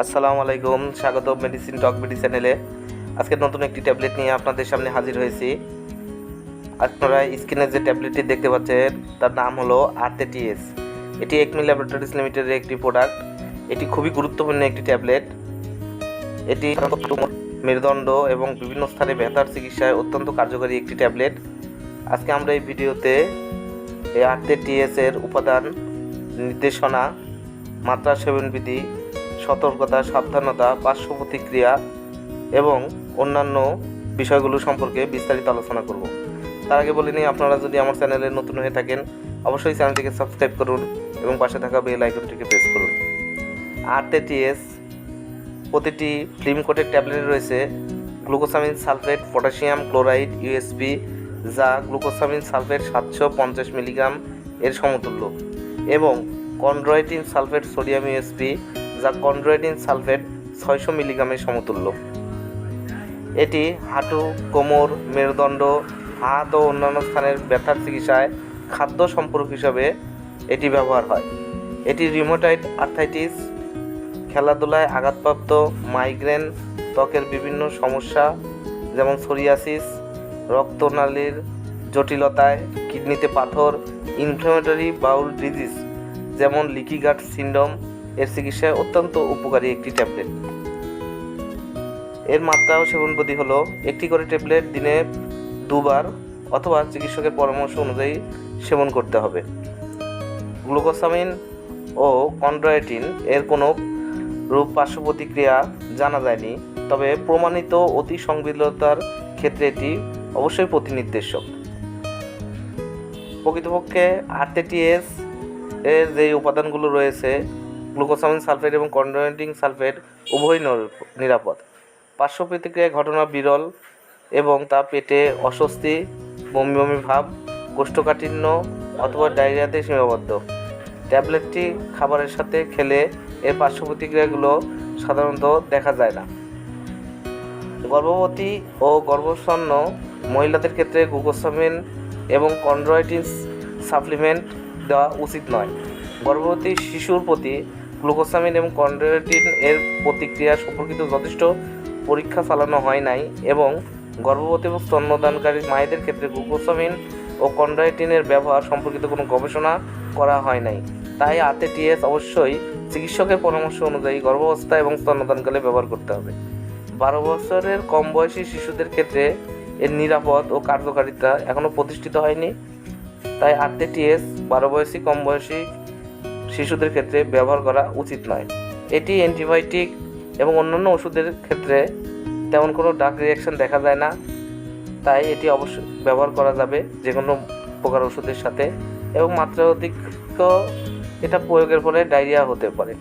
আসসালামু আলাইকুম, স্বাগত মেডিসিন টক বিডি চ্যানেলে। আজকে নতুন একটি ট্যাবলেট নিয়ে আপনাদের সামনে হাজির হয়েছি। আপনারা স্ক্রিনে যে ট্যাবলেটটি দেখতে পাচ্ছেন তার নাম হলো আর্থ। এটি একমি ল্যাবরেটরিজ লিমিটেডের একটি প্রোডাক্ট। এটি খুবই গুরুত্বপূর্ণ একটি ট্যাবলেট। এটি মেরুদণ্ড এবং বিভিন্ন স্থানে ব্যথার চিকিৎসায় অত্যন্ত কার্যকরী একটি ট্যাবলেট। আজকে আমরা এই ভিডিওতে এই আর্থ এর উপাদান, নির্দেশনা, মাত্রা সেবনবিধি, সতর্কতা, সাবধানতা, পার্শ্ব প্রতিক্রিয়া এবং অন্যান্য বিষয়গুলো সম্পর্কে বিস্তারিত আলোচনা করব। তার আগে বলে নিই, আপনারা যদি আমার চ্যানেলে নতুন হয়ে থাকেন অবশ্যই চ্যানেলটিকে সাবস্ক্রাইব করুন এবং পাশে থাকা বেল আইকনটিকে প্রেস করুন। আর্থ প্রতিটি ফিল্ম কোটেড ট্যাবলেটে রয়েছে glucosamine sulphate, potassium chloride USP, যা গ্লুকোসামিন সালফেট 750 মিলিগ্রাম এর সমতুল্য, এবং কন্ড্রয়েটিন সালফেট সোডিয়াম ইউএসপি, যা কন্ড্রয়েটিন সালফেট 600 মিলিগ্রামের সমতুল্য। এটি হাঁটু, কোমর, মেরুদণ্ড, হাত ও অন্যান্য স্থানের ব্যথার চিকিৎসায় খাদ্য সম্পূরক হিসাবে এটি ব্যবহার হয়। এটি রিউমাটয়েড আর্থ্রাইটিস, খেলাধুলায় আঘাতপ্রাপ্ত, মাইগ্রেন, ত্বকের বিভিন্ন সমস্যা যেমন সোরিয়াসিস, রক্তনালীর জটিলতায়, কিডনিতে পাথর, ইনফ্ল্যামেটরি বাউল ডিজিজ যেমন লিকি গাট সিন্ড্রোম এর চিকিৎসায় অত্যন্ত উপকারী একটি ট্যাবলেট। এর মাত্রা ও সেবনবিধি হলো একটি করে ট্যাবলেট দিনে 2 বার অথবা চিকিৎসকের পরামর্শ অনুযায়ী সেবন করতে হবে। গ্লুকোসামিন ও কন্ড্রয়েটিন এর কোনো রূপ পার্শ্ব প্রতিক্রিয়া জানা যায়নি, তবে প্রমাণিত অতি সংবেদনশীলতার ক্ষেত্রে এটি অবশ্যই প্রতিনির্দেশক। প্রকৃতপক্ষে আর্থ এর যে উপাদানগুলো রয়েছে গ্লুকোসামিন সালফেট এবং কন্ড্রয়েটিন সালফেট উভয়ই নিরাপদ। পার্শ্ব প্রতিক্রিয়া ঘটনা বিরল এবং তা পেটে অস্বস্তি, বমি বমি ভাব, কোষ্ঠকাঠিন্য অথবা ডায়রিয়াতে সীমাবদ্ধ। ট্যাবলেটটি খাবারের সাথে খেলে এর পার্শ্ব প্রতিক্রিয়াগুলো সাধারণত দেখা যায় না। গর্ভবতী ও গর্ভশন্য মহিলাদের ক্ষেত্রে গ্লুকোসামিন এবং কন্ড্রয়েটিন সাপ্লিমেন্ট দেওয়া উচিত নয়। গর্ভবতী শিশুর প্রতি গ্লুকোসামিন এবং কন্ড্রয়েটিন এর প্রতিক্রিয়া সম্পর্কিত যথেষ্ট পরীক্ষা চালানো হয় নাই, এবং গর্ভবতী এবং স্তন্যদানকারী মায়েদের ক্ষেত্রে গ্লুকোসামিন ও কন্ড্রয়েটিনের ব্যবহার সম্পর্কিত কোনো গবেষণা করা হয় নাই। তাই আর্থ অবশ্যই চিকিৎসকের পরামর্শ অনুযায়ী গর্ভাবস্থা এবং স্তন্যদানকালে ব্যবহার করতে হবে। 12 বছরের কম বয়সী শিশুদের ক্ষেত্রে এর নিরাপদ ও কার্যকারিতা এখনও প্রতিষ্ঠিত হয়নি, তাই আর্থ 12 বয়সী কম বয়সী শিশুদের ক্ষেত্রে ব্যবহার করা উচিত নয়। এটি অ্যান্টিবায়োটিক এবং অন্যান্য ওষুধের ক্ষেত্রে তেমন কোনো ড্রাগ রিঅ্যাকশন দেখা যায় না, তাই এটি অবশ্যই ব্যবহার করা যাবে যে কোনো প্রকার ওষুধের সাথে, এবং মাত্রাধিক এটা প্রয়োগের ফলে ডায়রিয়া হতে পারে।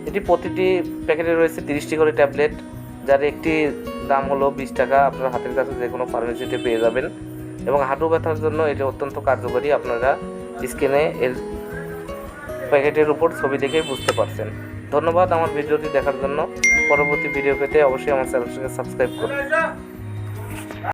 এটি প্রতিটি প্যাকেটে রয়েছে 30টি করে ট্যাবলেট, যার একটি দাম হলো 20 টাকা। আপনার হাতের কাছে যে কোনো ফার্মেসিতে পেয়ে যাবেন, এবং হাঁটু ব্যথার জন্য এটি অত্যন্ত কার্যকরী। আপনারা স্ক্রিনে এর প্যাকেটের উপর ছবি দেখেই বুঝতে পারছেন। ধন্যবাদ আমার ভিডিওটি দেখার জন্য। পরবর্তী ভিডিও পেতে অবশ্যই আমার চ্যানেলটিকে সাবস্ক্রাইব করুন।